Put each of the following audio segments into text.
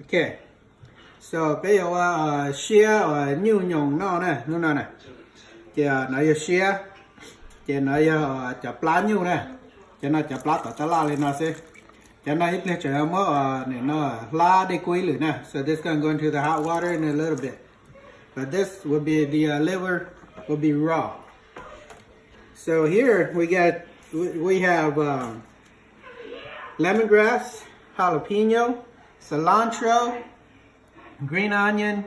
Okay. So bây giờ share ở nhiều nhung nó này, nó này. Giờ nó share, giờ nó chập lá nhiều này. Giờ nó chập lá tao la lên nó sẽ. Giờ nó ít lên chờ mà này nó la để quay lửa nè. So this gonna go into the hot water in a little bit. But this will be the liver will be raw. So here we have lemongrass, jalapeno, cilantro, green onion.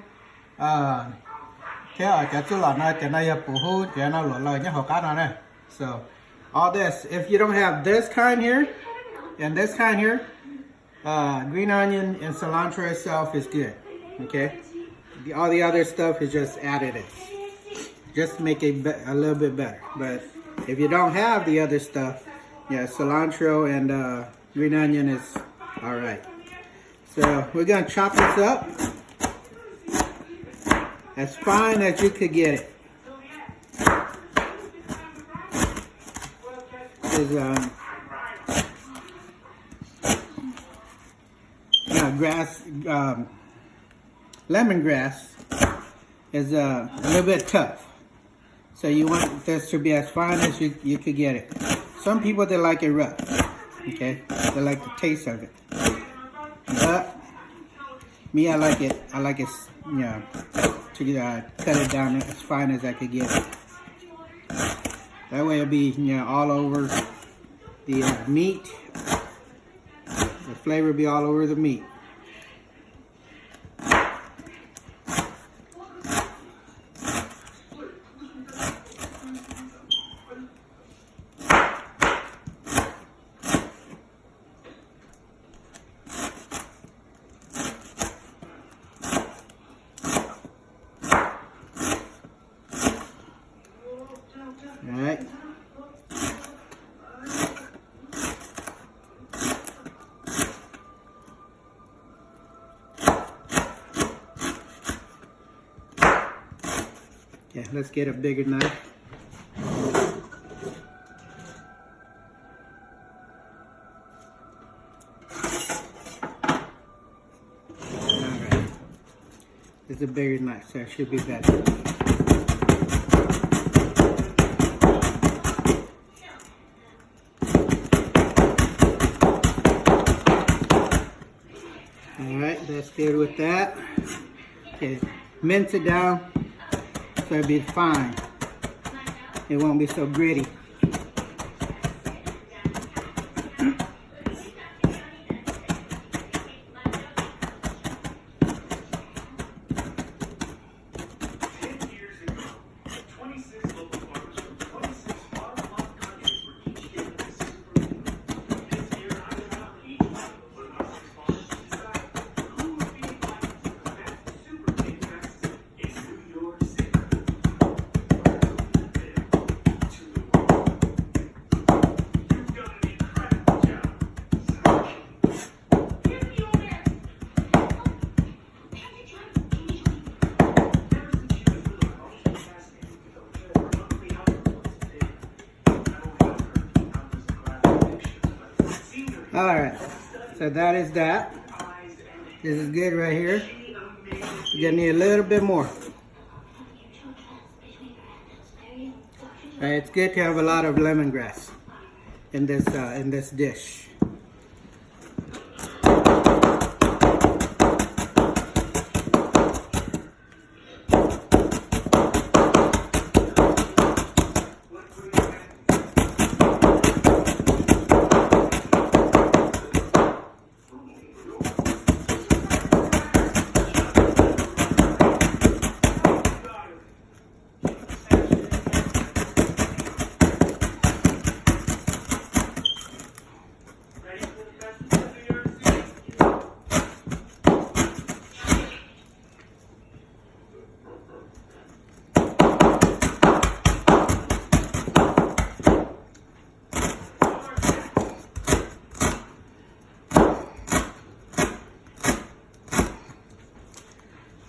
So all this, if you don't have this kind here and this kind here, green onion and cilantro itself is good. Okay, all the other stuff is just additives, just make it a little bit better. But if you don't have the other stuff, yeah, cilantro and green onion is all right. So we're gonna chop this up as fine as you could get it. This is lemongrass is a little bit tough. So you want this to be as fine as you could get it. Some people, they like it rough, okay? They like the taste of it. But me, I like it, you know, to cut it down as fine as I could get it. That way it'll be, you know, all over the meat. The flavor will be all over the meat. All right. Yeah, let's get a bigger knife. All right. This is a bigger knife, so it should be better. Alright, that's good with that. Okay, mince it down so it'll be fine. It won't be so gritty. Alright, so that is that. This is good right here. You're gonna need a little bit more. Alright, it's good to have a lot of lemongrass in this dish.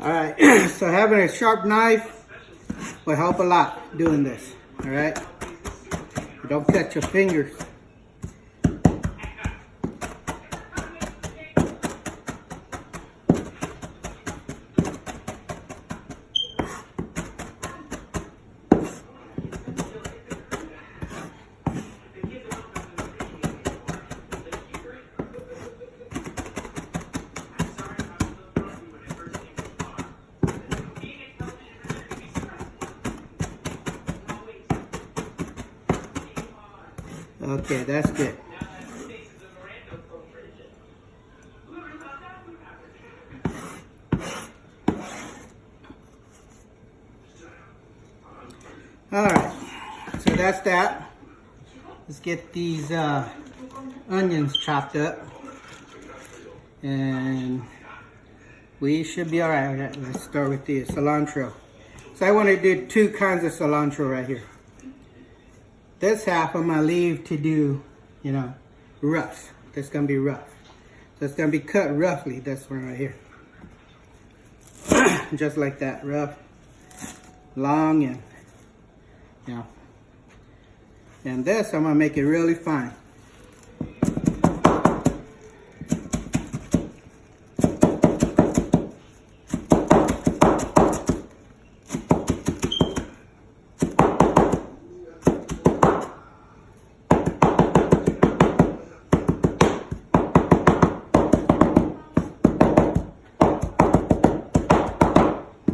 Alright, so having a sharp knife will help a lot doing this. Alright? Don't cut your fingers. Okay, that's good. Alright, so that's that. Let's get these onions chopped up. And we should be alright. Let's start with the cilantro. So I want to do 2 kinds of cilantro right here. This half I'm going to leave to do, you know, rough. That's going to be rough. So it's going to be cut roughly, this one right here. Just like that, rough, long, and, you know. And this, I'm going to make it really fine.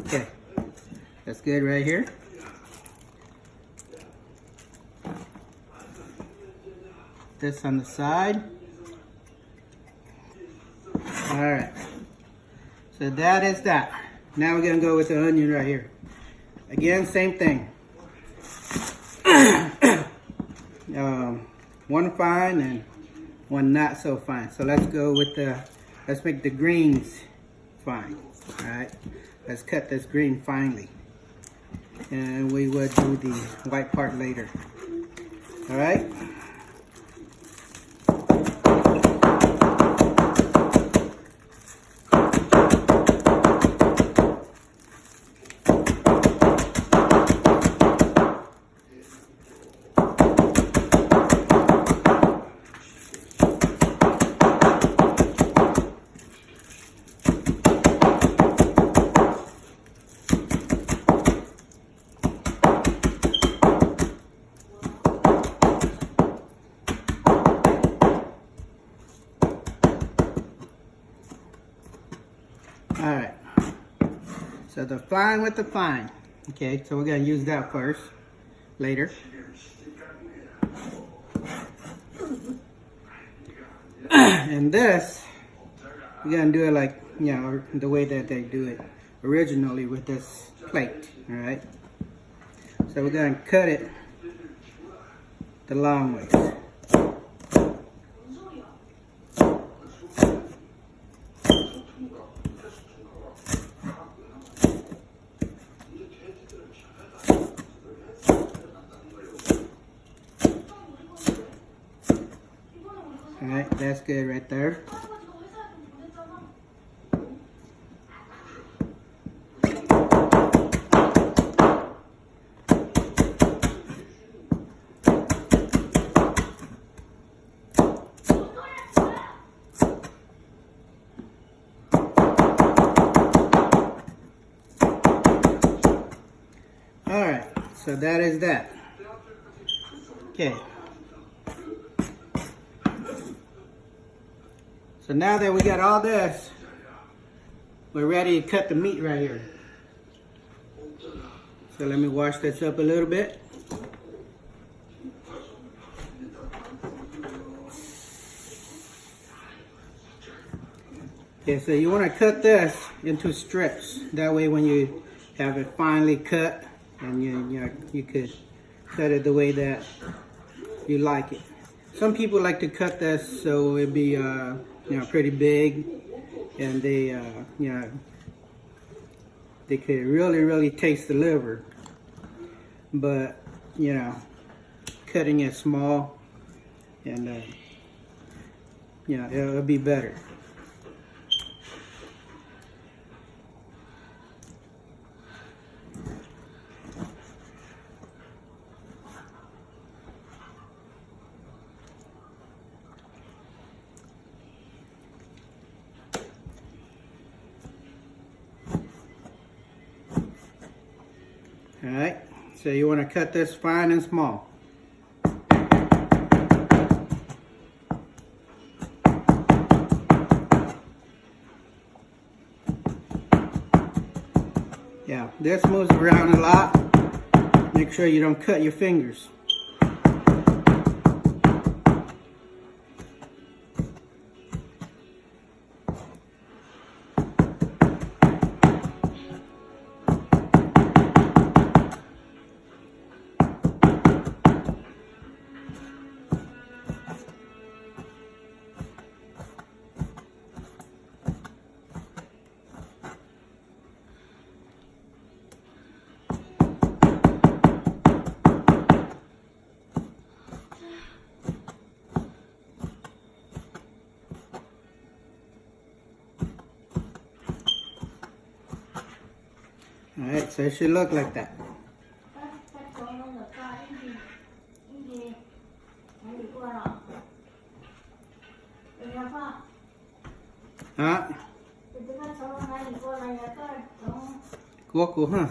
Okay, that's good right here. This on the side. Alright, so that is that. Now we're going to go with the onion right here. Again, same thing. One fine and one not so fine. So let's go with let's make the greens fine. Alright, let's cut this green finely. And we will do the white part later. Alright. Alright, so the fine with the fine. Okay, so we're going to use that first, later. And this, we're going to do it like, you know, the way that they do it originally with this plate. Alright, so we're going to cut it the long way. Alright, that's good right there. Alright, so that is that. Okay. So now that we got all this, we're ready to cut the meat right here. So let me wash this up a little bit. Okay, so you want to cut this into strips. That way when you have it finely cut, and you could cut it the way that you like it. Some people like to cut this so it'd be pretty big, and they they could really taste the liver. But cutting it small, and it'll be better. Alright, so you want to cut this fine and small. Yeah, this moves around a lot. Make sure you don't cut your fingers. Alright, so it should look like that. Huh? Cool, huh?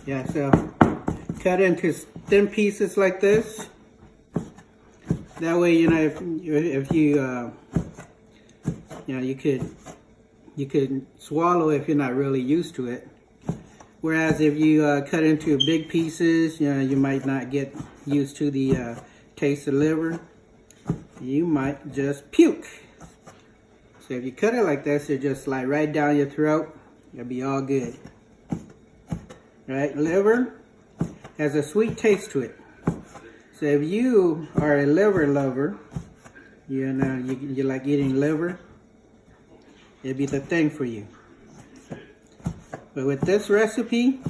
Yeah, so cut into thin pieces like this. That way, you know, if you you know, you could swallow if you're not really used to it. Whereas if you cut into big pieces, you know, you might not get used to the taste of liver. You might just puke. So if you cut it like this, it just slide right down your throat. It'll be all good. Right? Liver has a sweet taste to it. So if you are a liver lover, you know, you like eating liver, it'd be the thing for you. But with this recipe,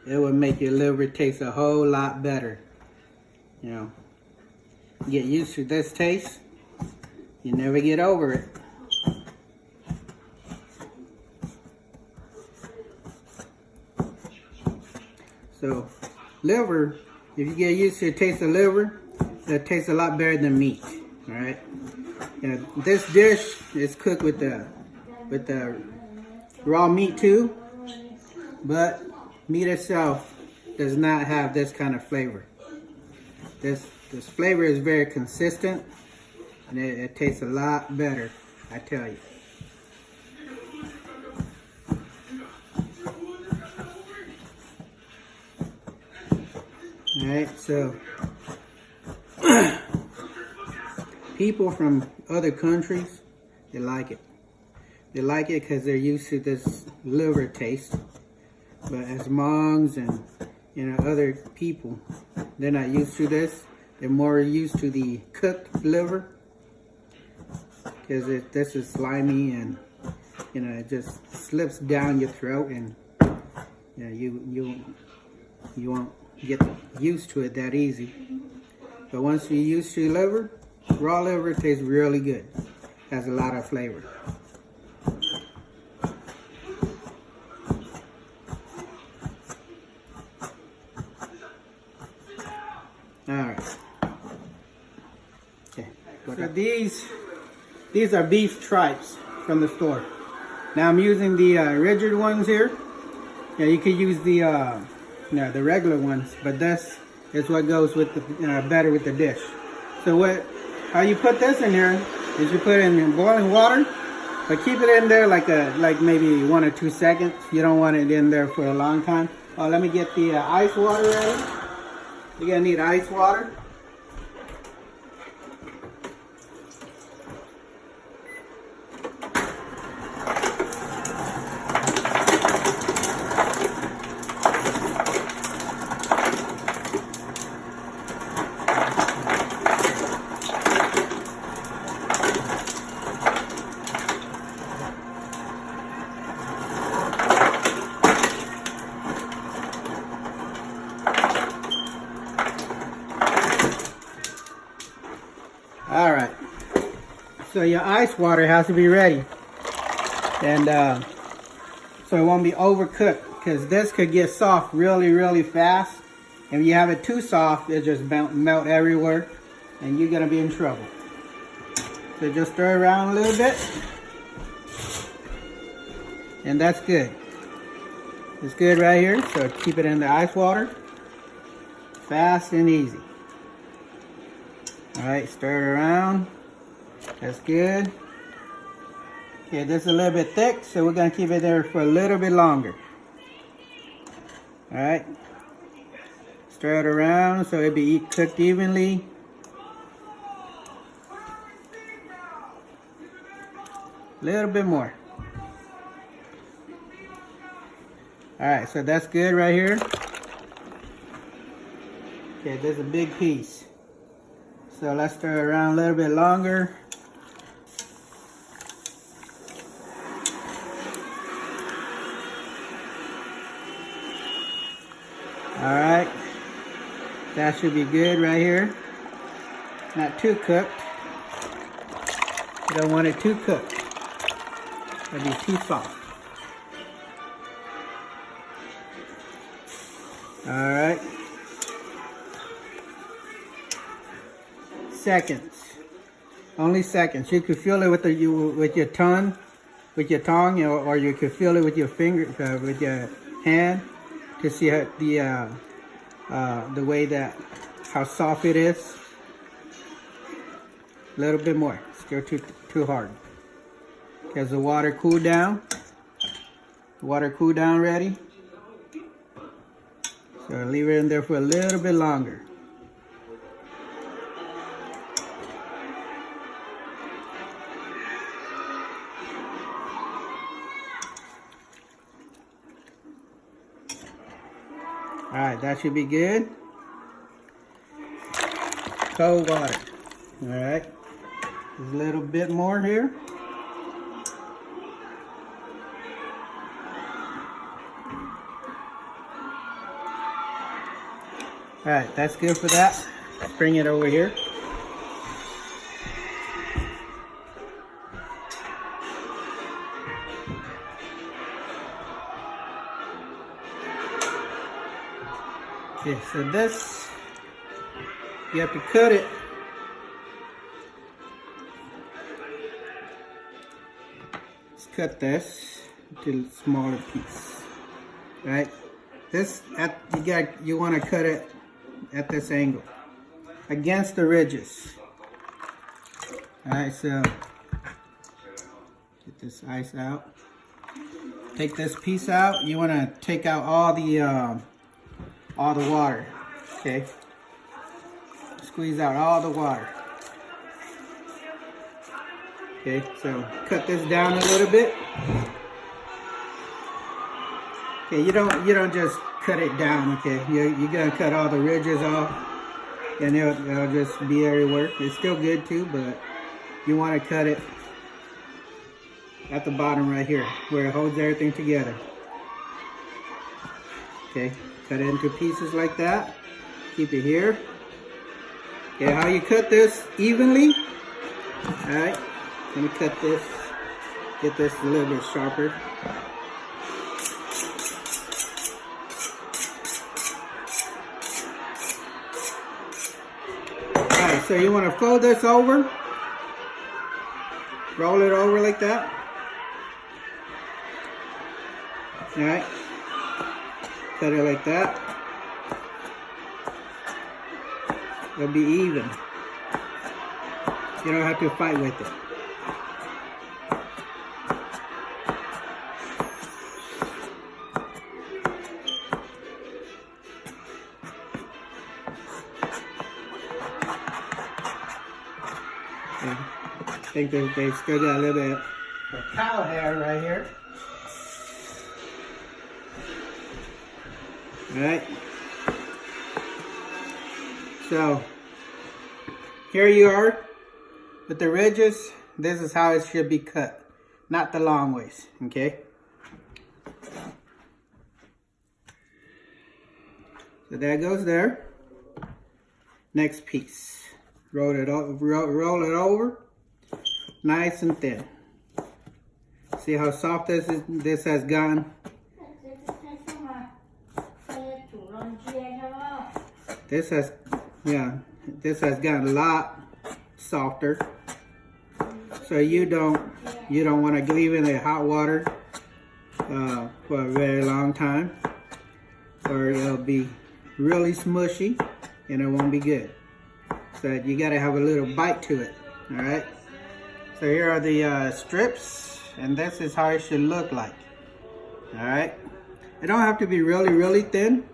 it will make your liver taste a whole lot better. You know, get used to this taste, you never get over it. So, liver, if you get used to the taste of liver, it tastes a lot better than meat. All right. You know, this dish is cooked with the raw meat too, but meat itself does not have this kind of flavor. This flavor is very consistent, and it tastes a lot better, I tell you. Alright, so people from other countries, they like it. They like it because they're used to this liver taste. But as Hmongs and, you know, other people, they're not used to this. They're more used to the cooked liver because this is slimy and, you know, it just slips down your throat, and you know, you won't get used to it that easy. But once you're used to liver, raw liver tastes really good. Has a lot of flavor. Alright. Okay. So these are beef tripes from the store. Now I'm using the rigid ones here. Yeah, you could use the the regular ones, but this is what goes with the better with the dish. So how you put this in here is you put it in boiling water, but keep it in there like maybe 1 or 2 seconds. You don't want it in there for a long time. Oh, let me get the ice water ready. You're gonna need ice water. Alright, so your ice water has to be ready, and so it won't be overcooked, because this could get soft really fast. If you have it too soft, it just melt everywhere, and you're going to be in trouble. So just stir around a little bit, and that's good. It's good right here, so keep it in the ice water, fast and easy. Alright, stir it around. That's good. Okay, this is a little bit thick, so we're going to keep it there for a little bit longer. Alright. Stir it around so it'll be cooked evenly. A little bit more. Alright, so that's good right here. Okay, there's a big piece. So let's stir it around a little bit longer. Alright. That should be good right here. Not too cooked. You don't want it too cooked. That'd be too soft. All right. Seconds. Only seconds. You could feel it with your tongue, or you could feel it with your finger, with your hand, to see how the way that how soft it is. A little bit more. Still too hard. Has the water cooled down? The water cooled down ready? So leave it in there for a little bit longer. All right, that should be good. Cold water. All right, there's a little bit more here. All right, that's good for that. Let's bring it over here. Okay, so this, you have to cut it. Let's cut this into a smaller piece. All right, this you want to cut it at this angle, against the ridges. All right, so get this ice out. Take this piece out. You want to take out all the water. Okay, squeeze out all the water. Okay, so cut this down a little bit. Okay, you don't just cut it down. Okay, you're gonna cut all the ridges off, and it'll just be everywhere. It's still good too, but you want to cut it at the bottom right here, where it holds everything together. Okay, cut it into pieces like that. Keep it here. Okay, how you cut this evenly? All right, let me cut this. Get this a little bit sharper. So you want to fold this over, roll it over like that. All right, cut it like that. It'll be even. You don't have to fight with it. I think they still got a little bit of cow hair right here. All right. So here you are with the ridges. This is how it should be cut, not the long ways. Okay. So that goes there. Next piece. Roll it over. Nice and thin. See how soft this has gotten? This has gotten a lot softer. So you don't want to leave it in the hot water for a very long time, or it'll be really smushy and it won't be good. So you got to have a little bite to it. All right. So here are the strips, and this is how it should look like. All right. It don't have to be really, really thin,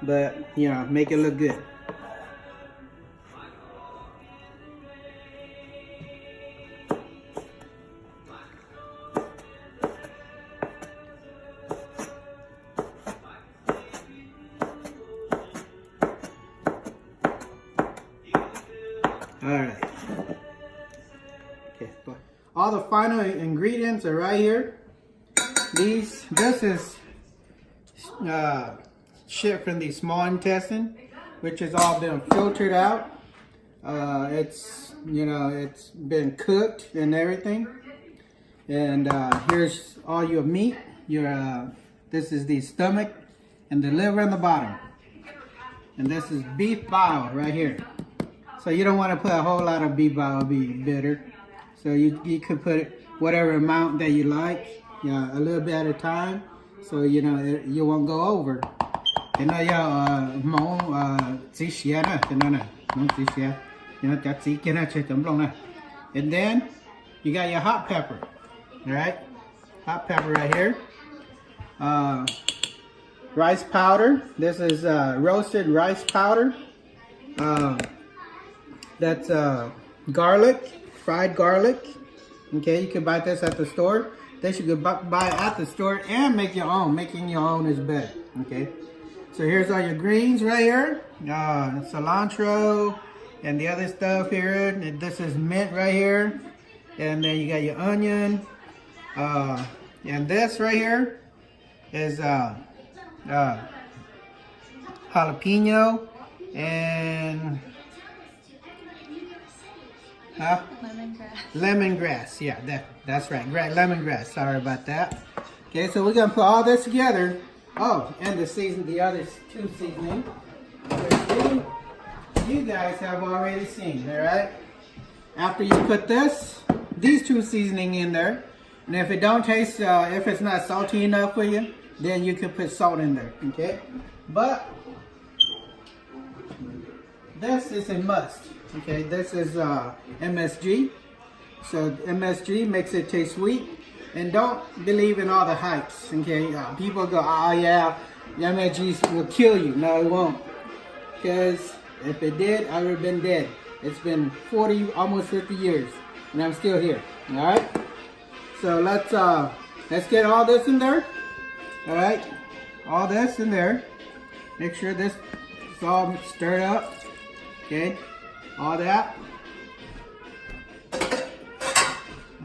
but you know, make it look good. All right. Okay. All the final ingredients are right here. This is shit from the small intestine, which has all been filtered out. It's been cooked and everything. And here's all your meat. This is the stomach and the liver on the bottom. And this is beef bile right here. So you don't want to put a whole lot of beef bile, it'll be bitter. So you could put whatever amount that you like, a little bit at a time. So you know you won't go over. And then you got your hot pepper, all right? Hot pepper right here. Rice powder. This is roasted rice powder. That's garlic, fried garlic. Okay, you can buy this at the store. This you could buy at the store and make your own. Making your own is better. Okay, so here's all your greens right here. Cilantro and the other stuff here. And this is mint right here. And then you got your onion. And this right here is jalapeno and lemongrass. Yeah, that's right. Lemongrass. Sorry about that. Okay, so we're gonna put all this together. Oh, and the other two seasoning. You guys have already seen, all right? After you put these two seasoning in there, and if it don't taste, if it's not salty enough for you, then you can put salt in there, okay? But this is a must, okay? This is MSG. So MSG makes it taste sweet. And don't believe in all the hypes, okay? People go, oh yeah, MSG will kill you. No, it won't. Because if it did, I would have been dead. It's been 40, almost 50 years, and I'm still here, all right? So let's get all this in there, all right? All this in there. Make sure this is all stirred up, okay? All that.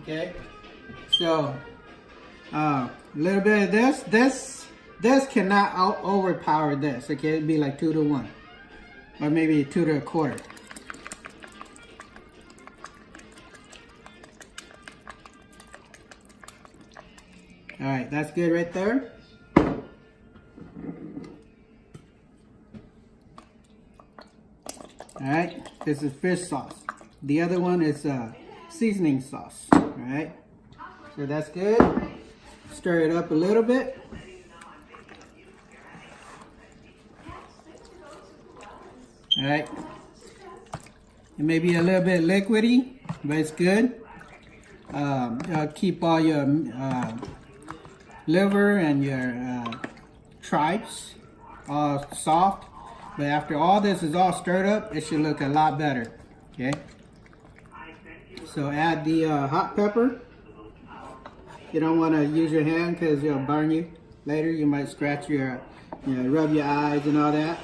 Okay. So a little bit of this cannot overpower this, okay? It'd be like 2 to 1, or maybe 2 to 1/4. All right, that's good right there. All right, this is fish sauce. The other one is seasoning sauce. All right, so that's good. Stir it up a little bit. All right, it may be a little bit liquidy, but it's good. Keep all your liver and your tripes all soft. But after all this is all stirred up, it should look a lot better. Okay. So add the hot pepper. You don't want to use your hand because it'll burn you later. You might scratch your, rub your eyes and all that.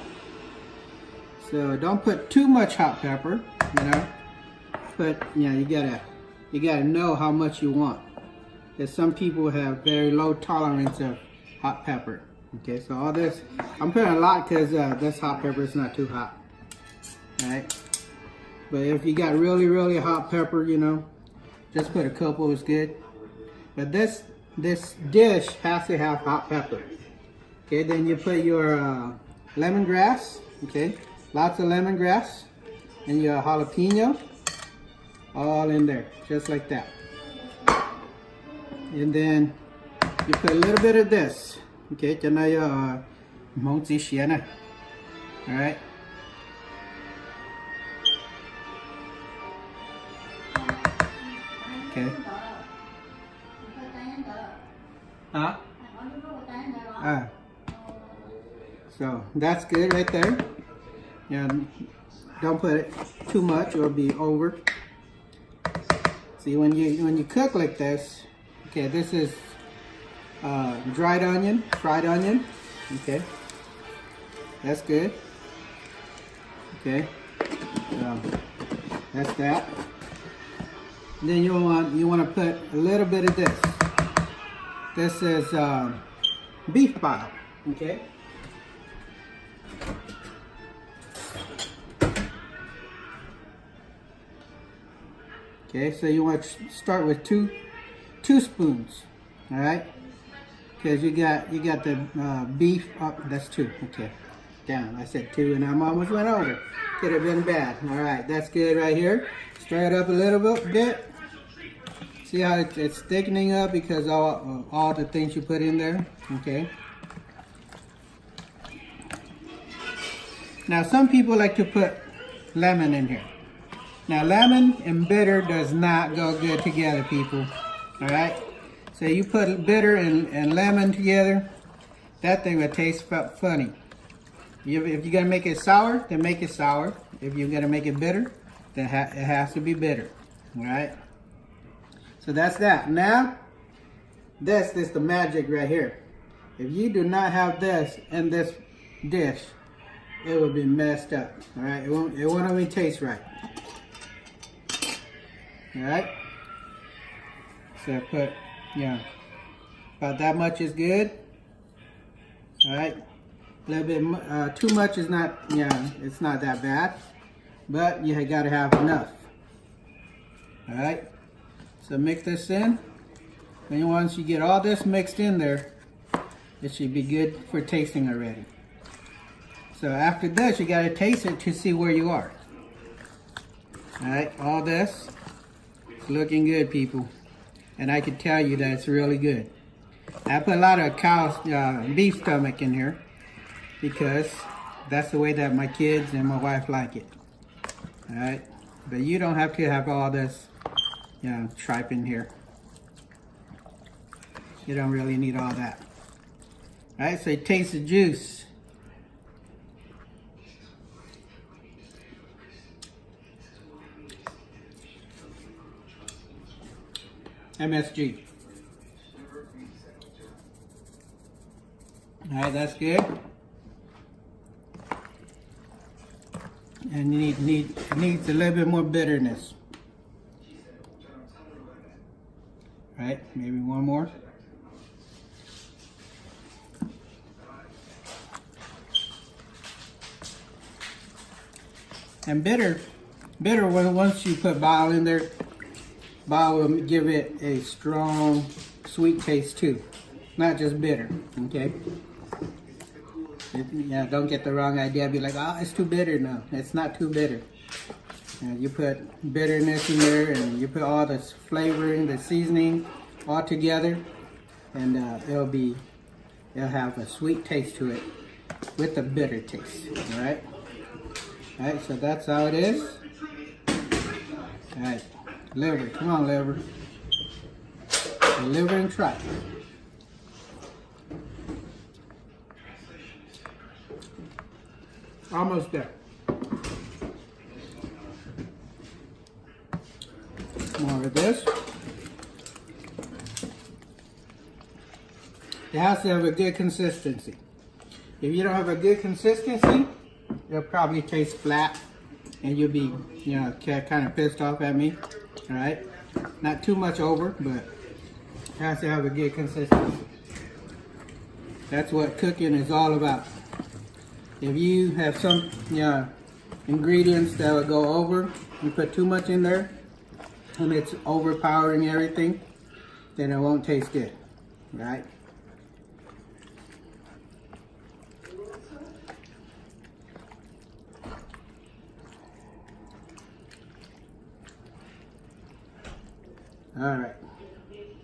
So don't put too much hot pepper. But you gotta know how much you want. Because some people have very low tolerance of hot pepper. Okay, so all this, I'm putting a lot because this hot pepper is not too hot. Alright, but if you got really, really hot pepper, just put a couple, is good. But this dish has to have hot pepper. Okay, then you put your lemongrass, okay, lots of lemongrass, and your jalapeno, all in there, just like that. And then you put a little bit of this, okay, cho nó món tí xía này. All right. Okay. So that's good right there. And don't put it too much or be over. See, when you cook like this, okay, this is dried onion, fried onion. Okay, that's good. Okay, so that's that. Then you want to put a little bit of this. This is beef bile. Okay. Okay, so you want to start with two 2 spoons. All right, because you got the beef up. That's 2. Okay, down. I said 2, and I almost went over. Could have been bad. All right, that's good right here. Stir it up a little bit. See how it's thickening up because all the things you put in there. Okay. Now some people like to put lemon in here. Now lemon and bitter does not go good together, people. All right. So you put bitter and lemon together, that thing will taste funny. If you're gonna make it sour, then make it sour. If you're gonna make it bitter, then it has to be bitter. All right. So that's that. Now, this is the magic right here. If you do not have this in this dish, it will be messed up. All right. It won't even taste right. All right. So put, about that much is good. All right. A little bit too much is not, it's not that bad, but you got to have enough. All right. So mix this in, and once you get all this mixed in there, it should be good for tasting already. So after this, you got to taste it to see where you are. All right. All this is looking good, people, and I can tell you that it's really good. I put a lot of beef stomach in here, because that's the way that my kids and my wife like it. All right, but you don't have to have all this, tripe in here. You don't really need all that. All right, so taste the juice. MSG. All right, that's good. And it needs a little bit more bitterness. Right, maybe one more. And bitter, once you put bile in there, bile will give it a strong, sweet taste too. Not just bitter, okay? Don't get the wrong idea. Be like, oh, it's too bitter. No, it's not too bitter. You put bitterness in there, and you put all this flavoring, the seasoning, all together, and it'll have a sweet taste to it with a bitter taste. All right. All right. So that's how it is. All right. Liver, come on, liver. Liver and tripe. Almost there. More of this. It has to have a good consistency. If you don't have a good consistency, it'll probably taste flat, and you'll be, kind of pissed off at me. All right, not too much over, but it has to have a good consistency. That's what cooking is all about. If you have some ingredients that will go over, you put too much in there, and it's overpowering everything, then it won't taste good, right? All right,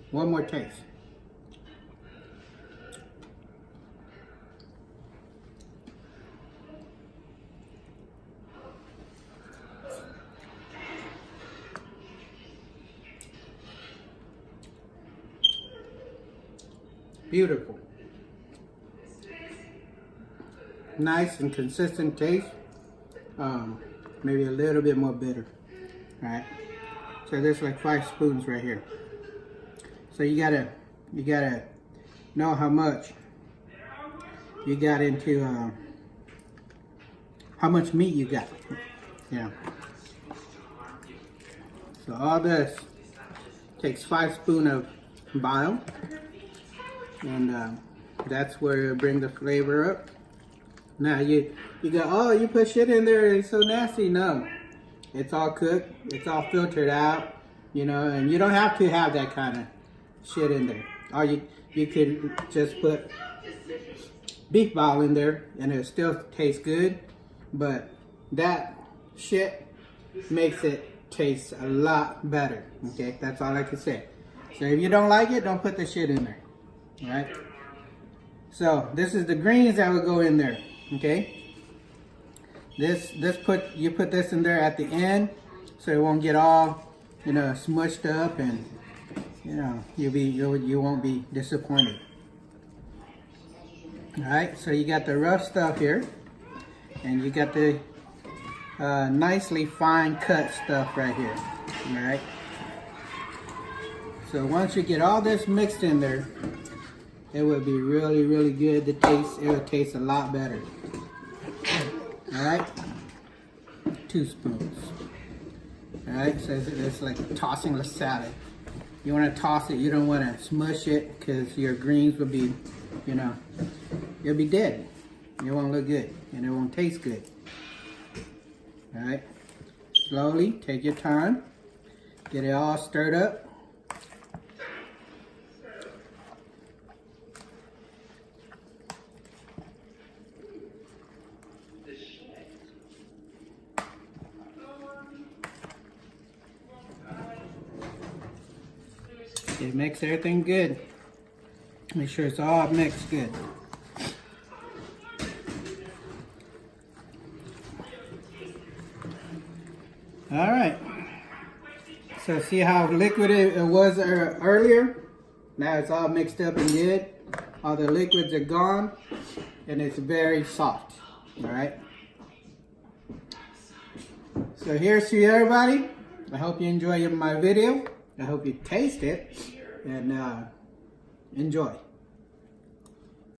one more taste. Beautiful. Nice and consistent taste. Maybe a little bit more bitter. All right. So there's like 5 spoons right here. So you gotta know how much you got into, how much meat you got. Yeah. So all this takes 5 spoons of bile. And that's where you bring the flavor up. Now you go, oh, you put shit in there, it's so nasty. No, it's all cooked, it's all filtered out, and you don't have to have that kind shit in there. Or you could just put beef bile in there and it still tastes good, but that shit makes it taste a lot better. Okay, that's all I can say. So if you don't like it, don't put the shit in there. All right. So this is the greens that would go in there. Okay. You put this in there at the end, so it won't get all, you know, smushed up, and you know you won't be disappointed. All right. So you got the rough stuff here, and you got the nicely fine cut stuff right here. All right. So once you get all this mixed in there, it will be really, really good to taste. It will taste a lot better. All right, 2 spoons. All right, so it's like tossing a salad. You want to toss it. You don't want to smush it, because your greens will be, you know, you'll be dead. It won't look good, and it won't taste good. All right, slowly take your time. Get it all stirred up. It makes everything good. Make sure it's all mixed good. All right. So see how liquid it was earlier? Now it's all mixed up and good. All the liquids are gone, and it's very soft. All right. So here's to everybody. I hope you enjoy my video. I hope you taste it and enjoy.